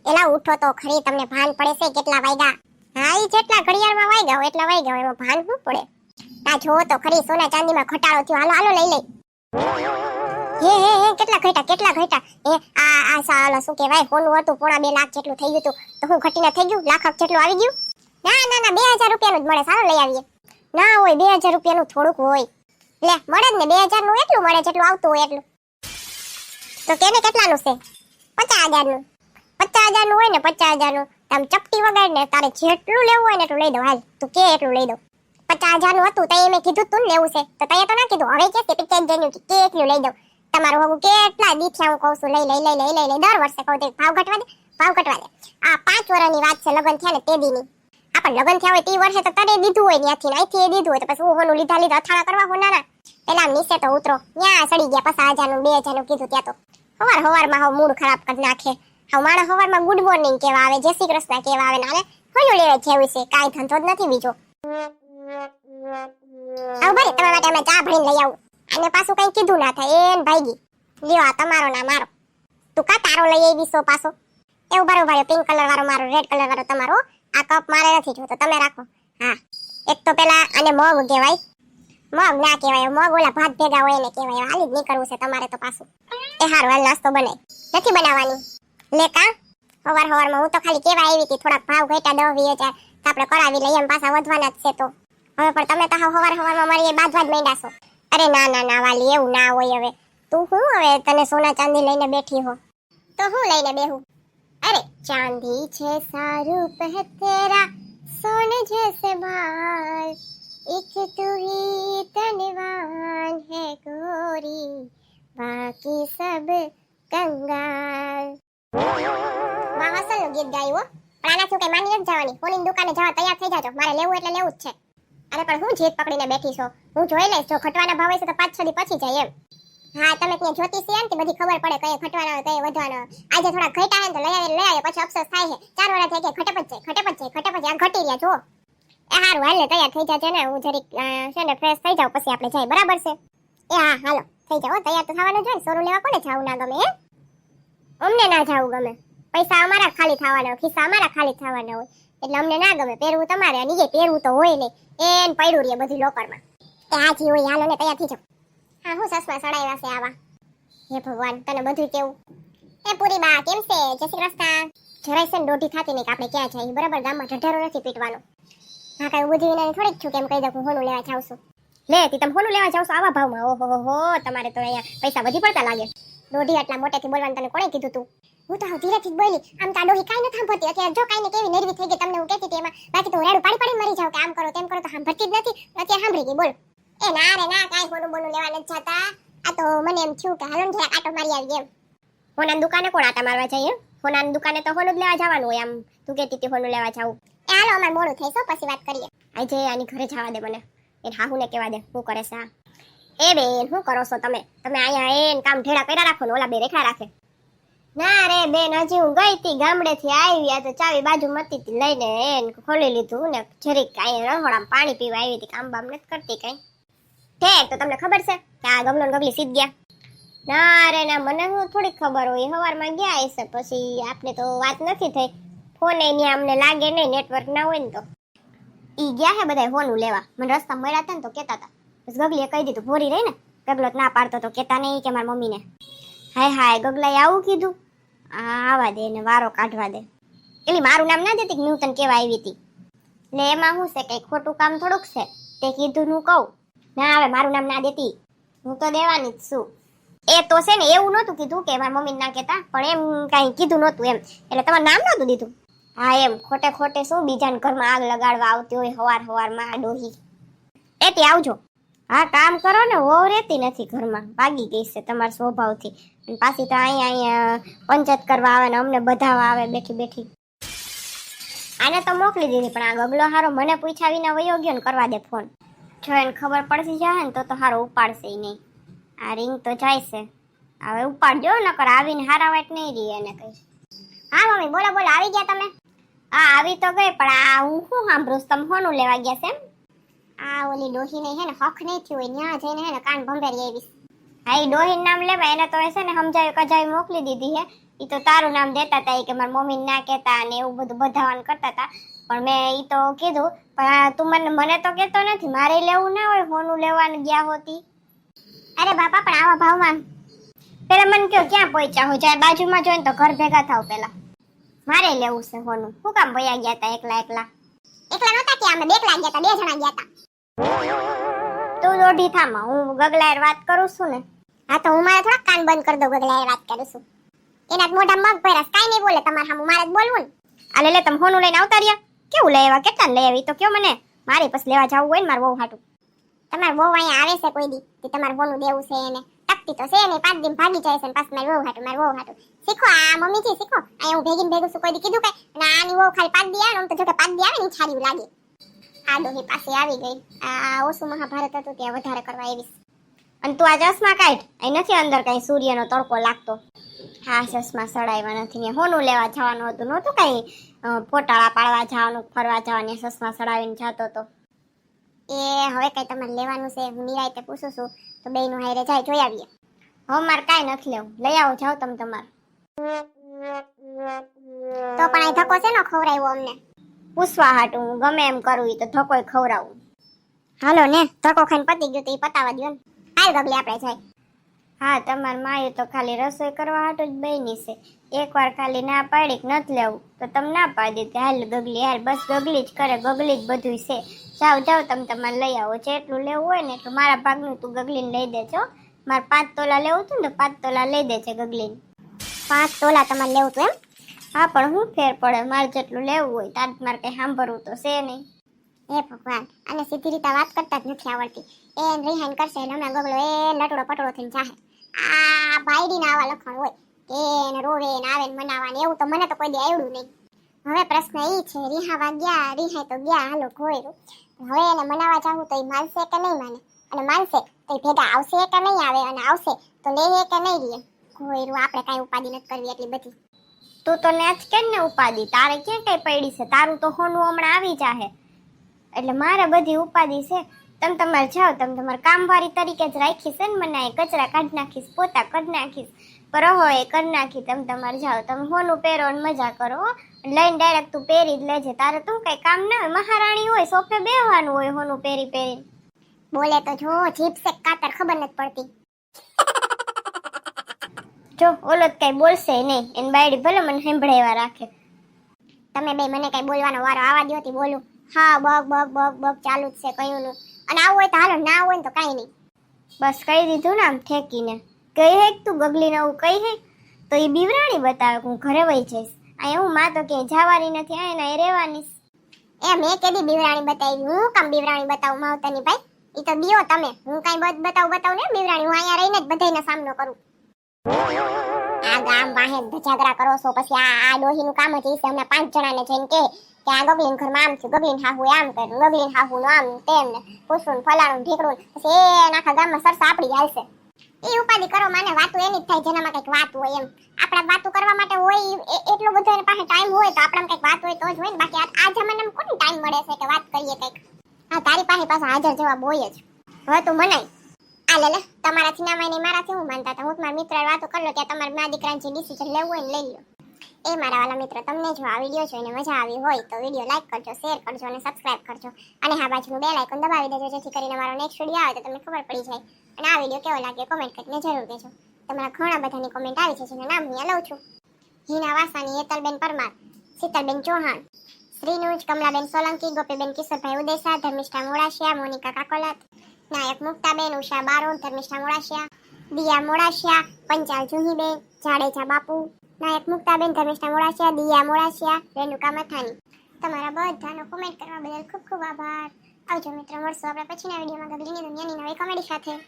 એલા ઉઠો તો ખરી, તમને ભાન પડે છે કેટલા વાગ્યા? હા ઈ જેટલા ઘડિયાળમાં વાગ્યા હોય એટલા વાગ્યા હોય, એમાં ભાન શું પડે? આ જો તો ખરી સોના ચાંદીમાં ઘટાડો થયો, હાલો હાલો લઈ લઈ. હે કેટલા ઘટ્યા? આ સાલો શું કહેવાય, સોનું હતું 2.5 લાખ જેટલું થઈ ગયું હતું, તો હું ઘટીને થઈ ગયું લાખ જેટલું આવી ગયું? ના 2000 રૂપિયાનું જ મળે, સારો લઈ આવીએ. ના હોય 2000 રૂપિયાનું થોડુંક હોય, લે મળે જ ને 2000 નું એટલું મળે જેટલું આવતું હોય એટલું. તો કેને કેટલાનું છે? 50,000 નું. 50,000 નું હોય ને 50,000 નું, આમ ચપટી વગાડ ને તારે જેટલું લેવું હોય ને એટલું લઈ દો, હાલ તું કે એટલું લઈ દો. 50,000 નું હતું તઈ મેં કીધું તું ને લેવું છે, તો તઈ તો ના કીધું, હવે કે 50,000 નું કે એટલું લઈ દો. તમારું હગું કેટલા દીઠ્યા હું કહું છું, લઈ દર વર્ષે કહું છું ભાવ ઘટવા દે. આ 5 વર્ષની વાત છે, લગન થયા ને તે દીની. આપણ લગન થયા હોય તે વર્ષે તો તને દીધું હોય, ત્યાંથી અહીંથી એ દીધું હોય, તો પછી હું હોનું લીધા અથાણા કરવા હોના. પેલા નીચે તો ઉતરો, ત્યાં સડી ગયા 50,000 નું 2,000 નું કીધું ત્યાં તો હવારમાં હવે મૂડ ખરાબ કરી નાખે. હવે માણસ હવારમાં ગુડ મોર્નિંગ કેવા આવે, જય શ્રી કૃષ્ણ કેવા આવે, નાલે હોનું લેવા જેવું છે, કાંઈ ધંધો જ નથી બીજો. આવ ભાઈ તમારા માટે અમે ચા ભરીને લઈ આવું, અને પાછું કઈ કીધું ના થાય એન ભાઈગી. લ્યો આ તમારો ના મારો, તું કા તારો લઈ આવીશો પાછો? એવું બરોબર, પિંક કલર વાળો મારો, રેડ કલર વાળો તમારો. આ કપ મારે નથી જોતો, તમે રાખો. હા એક તો પેલા આને મગ કહેવાય, મગ ના કહેવાય, મગ ઓલા ભાત ભેગા હોય એને કહેવાય. હાલી જ નીકળવું છે તમારે તો પાછું. એ હારું હાલ નાસ્તો બનાય, નથી બનાવવાની લે કા. હવારમાં હું તો ખાલી કેવા આવી હતી, થોડાક ભાવ ઘટ્યા 10-20 હજાર આપણે કરાવી લઈએ, એમ પાછા વધવાના જ છે. તો હવે પણ તમે તો હવારમાં મારી બાજવા જ માંડ્યા છો. અરે ના વાલી એવું ના હોય. હવે તું હું હવે તને સોના ચાંદી લઈને બેઠી હો, તો હું લઈને બેહું? અરે ચાંદી છે સારું પહ તેરા, સોને જैसे बाल, एक तू ही धनवान है गोरी, बाकी सब कंगाल. વાહ અસલનું ગીત ગાયું હો. પણ આનાથી કઈ માની નથી જવાની, કોની દુકાને જવા તૈયાર થઈ જાજો, મારે લેવું એટલે લેવું જ છે. અરે પણ હું જીત પકડીને બેઠી છો, હું જોઈ લઈશ, જો ઘટવાના ભાવ હશે તો 5-6 દી પછી જાય એમ. હા તમે ત્યાં જ્યોતિષી એમ કે બધી ખબર પડે કઈ ઘટવાના હોય કઈ વધવાના. આજે થોડા ઘટ્યા હે તો લઈ આવે પછી અફસોસ થાય છે 4 વર્ષ થઈ ગયા, ઘટે પછી આ ઘટી રહ્યા જો. એ હારું હાલે તૈયાર થઈ જાજે ને, હું જરીક છે ને ફ્રેશ થઈ જાવ પછી આપણે જાય, બરાબર છે? એ હા હાલો થઈ જાવ, તૈયાર તો થવાનું જોઈએ. સોનું લેવા કોને જાવું ના ગમે? હે અમને ના જાવું ગમે, પૈસા અમારા ખાલી થવાના હોય, ખિસ્સા અમારા ખાલી થવાના હોય, એટલે અમને ના ગમે. પહેરવું તમારે, અને એ પહેરવું તો હોય નહીં, એને પડ્યું રહે બધું લોકરમાં. એ હાજી હોય, હાલો ને તૈયાર થઈ જાવ. હા હું સસમા સડાવ્યા છે આવા. હે ભગવાન તને બધું કેવું. એ પૂરી બા કેમ છે? જય શ્રી કૃષ્ણ. જરાય છે ને દોઢી થતી નહીં કે આપણે ક્યાં જઈએ, બરાબર? ગામમાં ઢઢરો નથી પીટવાનો. હા કઈ બુદ્ધિ વિના થોડીક છું કેમ કહી દઉં હું હોનું લેવા જાઉં છું. લે તી તમે હોનું લેવા જાવ છો આવા ભાવમાં? ઓહો તમારે તો અહીંયા પૈસા વધી પડતા લાગે. દોઢી આટલા મોટેથી બોલવાનું તને કોણે કીધું તું? હું તો ધીરેથી જ બોલી, આમ તો ડોહી કાઈ ન સાંભળતી. અત્યારે જો કાઈ ને કેવી નરવી થઈ ગઈ, તમને હું કહેતી હતી એમાં. બાકી તો રેડું પાડી મરી જાવ કે આમ કરો તેમ કરો, તો સાંભળતી જ નથી. અત્યારે સાંભળી ગઈ. બોલ. એ ના રે ના, કાઈ હોનું બોનું લેવા નથી જતા. આ તો મને એમ થયું કે હાલો ને થોડા આટો મારી આવી એમ. હોનાની દુકાને કોણ આટા મારવા જાય? હોનાની દુકાને તો હોનું જ લેવા જવાનું હોય. આમ તું કહેતી હતી હોનું લેવા જાવું. એ હાલો અમાર મોડું થઈ છે, પછી વાત કરીએ. આજે આની ઘરે જવા દે મને, એ હાહુને કહેવા દે હું કરે છે આ. એ બેન શું કરો છો તમે? તમે અહીંયા એને કામ ઢેડા કર્યા રાખો ને ઓલા બે રેખા રાખે. ના રે બેન, હજી હું ગઈ હતી ગામડેથી આવી, આ તો ચાવી બાજુ મતી હતી લઈને એને ખોલી લીધું ને જરીક અહીંયા રહોડામાં પાણી પીવા આવી હતી, કામ બામ નથી કરતી કઈ. ઠેક તો તમને ખબર છે કે આ ગમલો ને ગગલી સીધ ગયા? ના રે ના, મને હું થોડી ખબર હોય, સવારમાં ગયા હશે, પછી આપણે તો વાત નથી થઈ. ફોને ત્યાં અમને લાગે નહીં, નેટવર્ક ના હોય ને તો ઈ ગયા હે બધા હોનું લેવા. મને રસ્તા મળ્યા હતા ને તો કહેતા હતા, બસ ગગલીએ કહી દીધું, ભોરી રહી ને ગગલો ના પાડતો તો કહેતા નહીં કે મારી મમ્મીને. હાય ગગલાએ આવું કીધું? આવા દે ને વારો કાઢવા દે. એલી મારું નામ ના દેતી હું તને કેવા આવી હતી, એટલે એમાં શું છે કઈ ખોટું કામ થોડુંક છે, તે કીધું હું કહું. ના હવે મારું નામ ના દેતી, હું તો દેવાની જ છું. એ તો છે ને એવું નહોતું કીધું કે મારા મમ્મી ના કહેતા, પણ એમ કઈ કીધું નહોતું એમ, એટલે તમારું નામ નહોતું દીધું. હા એમ ખોટે શું બીજાના ઘરમાં આગ લગાડવા આવતી હોય હવારમાં આ ડોહી. એથી આવજો. હા કામ કરો ને, વહુ રહેતી નથી ઘરમાં, ભાગી ગઈ છે તમારા સ્વભાવથી. પાછી તો અહીંયા પંચાયત કરવા આવે ને અમને બધાવા આવે બેઠી. આને તો મોકલી દીધી, પણ આ ગગલો હારો મને પૂછ્યા વિના વયો ગયો ને કરવા દે ફોન. જો એને ખબર પડતી જાય ને તો હારો ઉપાડશે નહીં. આ રિંગ તો જાય છે, હવે ઉપાડજો નકર આવીને હારા વાટ નહીં રહી એને કઈ. હા મમ્મી બોલો આવી ગયા તમે? હા આવી તો ગઈ, પણ આ હું શું સાંભળું તમે હોનું લેવા ગયા છે એમ? આ ઓલી ડોહીને હે ને હક નહીં થયું હોય, ન્યા જઈને હે ને કાન ભંભેરી આવીશ. હા એ ડોહીનું નામ લેવા એને તો છે ને સમજાવી કજાવી મોકલી દીધી હે ઈ તો તારું નામ દેતા હતા ઈ કે મારી મમ્મીને ના કહેતા અને એવું બધું બધાવાનું કરતા હતા. પણ મેં ઈ તો કીધું પણ તું મને તો કહેતો નથી. મારે લેવું ના હોય હોનું લેવાનું ગયા હોતી. અરે બાપા પણ આવા ભાવમાં પેલા મને કયો ક્યાં પહોંચ્યા હો? જાય બાજુમાં જોઈને તો ઘર ભેગા થાવ પેલા. મારે લેવું છે હોનું. શું કામ ભૈયા ગયા હતા એકલા એકલા નહોતા કે અમે બેકલા ગયા હતા, 2 જણા ગયા હતા. તું દોઢી થામાં હું ગગલાયર વાત કરું છું ને. હા તો હું મારા થોડા કાન બંધ કરી દઉં, ગગલાએ વાત કરું છું. એના જ મોઢા મગ ભર્યા, કાઈ નહીં બોલે તમારે સામું, મારે જ બોલવું ને. આ લે તમે હોનું લઈને આવતા રહ્યા. કેવું લઈ આવ્યા? કેટલા લઈ આવી તો કયો મને. મારે પછી લેવા જવું હોય ને મારે બહુ હાટું. તમારે બહુ અહીંયા આવે છે કોઈ દી કે તમારે હોનું દેવું છે એને? ટકતી તો છે નહીં, 5 દિન ભાગી જાય છે ને પાછું મારે બહુ હાટું. શીખો આ મમ્મીજી શીખો. અહીંયા હું ભેગું છું કોઈ દી કીધું કઈ. અને આની બહુ ખાલી 5 દી આવે ને, આમ તો જો કે 5 દી આવે ને છારી લાગે. આ ડોહી પાસે આવી ગઈ. આ ઓછું મહાભારત હતું ત્યાં વધારે કરવા આવીશ. અને તું આ ચશ્મા કાઢ. અહીં નથી અંદર કઈ સૂર્યનો તડકો લાગતો. હા ચશ્મા સડાવ્યા નથી ને હોનું લેવા જવાનું હતું. નહોતું કઈ ફોટાળા પાડવા જવાનું, ફરવા જવાનું, ચશ્મા સડાવીને જતો તો. એ હવે કઈ તમારે લેવાનું છે? હું નિરાયતે પૂછું છું તો બેયનું હારે જાય જોઈ આવીએ. હવે મારે કાંઈ નથી લેવું. લઈ આવો જાઓ તમે તમારે. તો પણ અહીં ધક્કો છે ને ખવરાવ્યો અમને. પૂછવા હાટું હું ગમે એમ કરું તો ધક્કોય ખવડાવું. હાલો ને, ધક્કો ખાઈને પતી ગયું તો એ પતાવા દો ને. હાલ ગગલી આપણે જાય. હા તમારે માયું તો ખાલી રસોઈ કરવા હાટું જ બની છે. એકવાર ખાલી ના પાડી નથી લેવું તો તમે ના પાડી દીધી. હાલ ગગલી હાલ, બસ ગગલી જ કરે, ગગલી જ બધું છે. જાઓ જાઓ તમે તમારે લઈ આવો. જેટલું લેવું હોય ને એટલું મારા ભાગનું તું ગગલીને લઈ દેજો. મારે 5 તોલા લેવું હતું ને તો 5 તોલા લઈ દેજે ગગલીને. 5 તોલા તમારે લેવું હતું એમ? હા પણ હું ફેર પડે, મારે જેટલું લેવું હોય તાર મારે કઈ સાંભળવું તો છે નહીં. હે ભગવાન, અને સીધી રીતે વાત કરતા જ નથી આવડતી. એ રિહાઈન કરશે એટલે હમણાં ગગલો એ લટડો પટડો થઈને જાહે. આ બાયડીના આવા લખણ હોય કે એને રોવે ને આવે ને મનાવા ને એવું તો મને તો કોઈ દે આવડ્યું નહીં. હવે પ્રશ્ન એ છે, રિહાવા ગયા, રિહાઈ તો ગયા, હાલો ઘોયરું. હવે એને મનાવા જાવું તો એ માનશે કે નહીં માને? અને માનશે તો એ ભેગા આવશે કે નહીં આવે? અને આવશે તો લે કે નહીં લે? ઘોયરું આપણે કાંઈ ઉપાધિ નથી કરવી એટલી બધી. તું તો નેચ કે ને ઉપાધિ, તારે ક્યાં કઈ પડી છે? તારું તો હોનું હમણાં આવી જાહે એટલે મારે બધી ઉપાધિ છે. તમે તમારે જાઓ, તમે તમારે કામવાળી તરીકે જ રાખીશ ને મને. કચરા કાઢી નાખીશ, પોતા કરી નાખીશ, પર રહો એ કરી નાખી. તમે તમારે જાઓ, તમે હોનું પહેરો ને મજા કરો. લઈને ડાયરેક્ટ તું પહેરી જ લેજે. તારે તું કઈ કામ ના હોય, મહારાણી હોય, સોફે બેહવાનું હોય હોનું પહેરી પહેરી. બોલે તો જો જીભ સે કાતર ખબર નથી પડતી. જો ઓલો જ કઈ બોલશે નહીં, એની બાયડી ભલે મને સાંભળેવા રાખે. તમે બે મને કઈ બોલવાનો વારો આવા દ્યોથી બોલું. હા બગ બગ બગ બગ ચાલુ જ છે કયુંનું. અને આવું હોય તો હાલો, ના હોય ને તો કાંઈ નહીં. બસ કહી દીધું ને આમ ઠેકીને. કઈ હે તું ગગલી નવું કઈ હે તો એ બીવરાણી બતાવે હું ઘરે વહી જઈશ. અહીંયા હું માં તો ક્યાંય જવાની નથી, અહીંયા રહેવાની. એ મેં કેદી બીવરાણી બતાવી? હું કામ બીવરાણી બતાવું માવતરની ભાઈ? ઈ તો બીઓ તમે. હું કઈ બતાવું ને બીવરાણી. હું અહીંયા રહીને જ બધાયનો સામનો કરું. આ ગામ વાહે ધજાગરા કરો છો, પછી આ ડોહીનું કામ જ છે. હમણાં 5 જણાને જઈને કે આ ગગલીન ઘરમાં આમ થયું, ગગલીન હાહુ આમ કર્યું, ગગલીન હાહુ આમ તેમ ને પૂછવું ફલાણું ઢીકરું. પછી એ આખા ગામમાં સરસા આપડી હાલશે. એ ઉપાધિ કરો માને, વાતું એની જ થાય જેનામાં કંઈક વાત હોય એમ. આપણા વાતું કરવા માટે હોય એટલો બધો એની પાસે ટાઈમ હોય તો આપણામાં કંઈક વાત હોય તો જ હોય ને. બાકી આ જમાનામાં કોને ટાઈમ મળે છે કે વાત કરીએ કંઈક? હા તારી પાસે હાજર જવાબ હોય જ. હવે તું મનાય આ લે તમારાથી ના માને મારાથી હું માનતા હતા. હું મારા મિત્ર વાતો કરી લો ત્યાં તમારા મા દીકરાને જે ડિસિઝન લેવું હોય ને લઈ લો. એ મારા વાલા મિત્રો, તમને જો આ વિડીયો જોઈને મજા આવી હોય તો વિડીયો લાઈક કરજો, શેર કરજો અને સબસ્ક્રાઇબ કરજો. અને હા બાજુનું બેલ આઇકન દબાવી દેજો જેથી કરીને મારો નેક્સ્ટ વિડીયો આવે તો તમને ખબર પડી જાય. અને આ વિડીયો કેવો લાગ્યો કોમેન્ટ કરીને જરૂર કહેજો. તમારા ઘણા બધાની કોમેન્ટ આવી છે જેનું નામ અહીંયા લઉં છું. હિના વાસાની, હેતલબેન પરમાર, શીતલબેન ચૌહાણ, શ્રીનુજ, કમલાબેન સોલંકી, ગોપીબેન કિશોરભાઈ ઉદેસા, ધર્મિષ્ઠા મોડાશિયા, મોનિકા કાકોલાત, નાયક મુક્તાબેન, ઉષા બારોટ, ધર્મિષ્ઠા મોડાશિયા, દિયા મોડાશિયા, પંચાલ જુહીબેન, જાડેજા બાપુ, નાયક મુક્તાબેન, ધર્મિષ્ઠા મોડાશિયા, દિયા મોડાશિયા, રેણુકા મથાની. તમારા બધાનો કોમેન્ટ કરવા બદલ ખૂબ ખૂબ આભાર. આવજો મિત્રો, મળશું આપણે પછીના વિડીયોમાં ગગલીની દુનિયાની નવી કોમેડી સાથે.